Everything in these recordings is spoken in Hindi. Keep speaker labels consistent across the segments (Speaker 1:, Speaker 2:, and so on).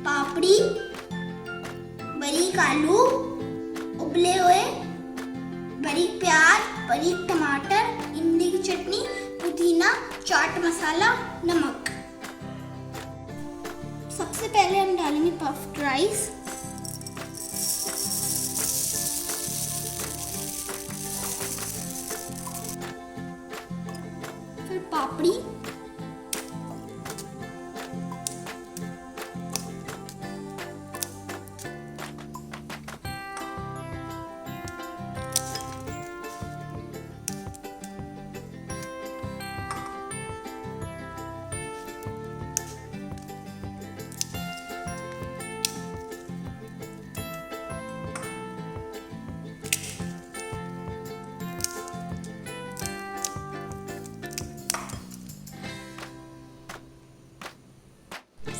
Speaker 1: पापड़ी, बारीक आलू, उबले हुए बारीक प्याज, बारीक टमाटर, इमली की चटनी, पुदीना, चाट मसाला, नमक। सबसे पहले हम डालेंगे पफ्ड राइस, फिर पापड़ी,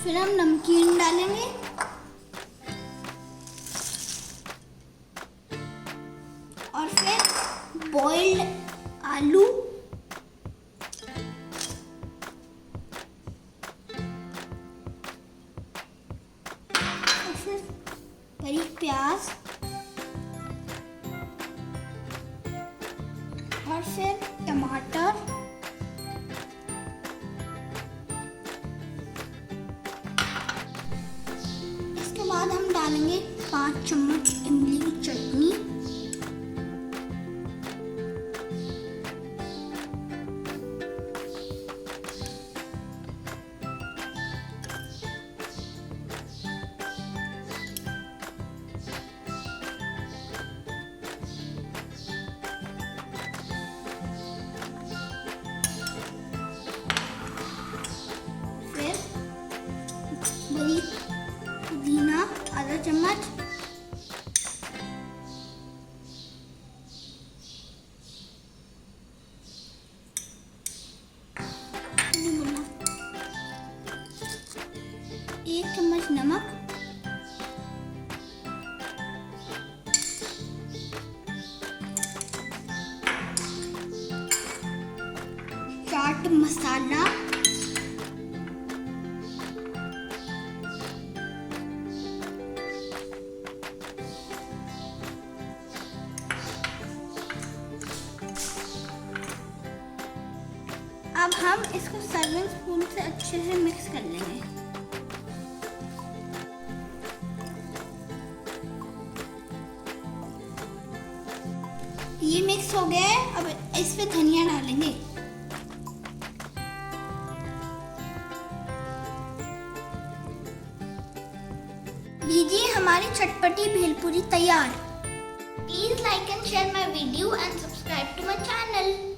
Speaker 1: फिर हम नमकीन डालेंगे, और फिर बॉइल्ड आलू, और फिर बारीक प्याज, और फिर टमाटर, बाद हम डालेंगे 5 चम्मच इमली की चटनी, फिर बारीक पुदीना आधा चम्मच, एक चम्मच नमक, चाट मसाला, अब हम इसको सर्विंग स्पून से अच्छे से मिक्स कर लेंगे। ये मिक्स हो गया है, अब इस पे धनिया डालेंगे। लीजिए हमारी चटपटी भेलपुरी तैयार। Please like and share my video and subscribe to my channel.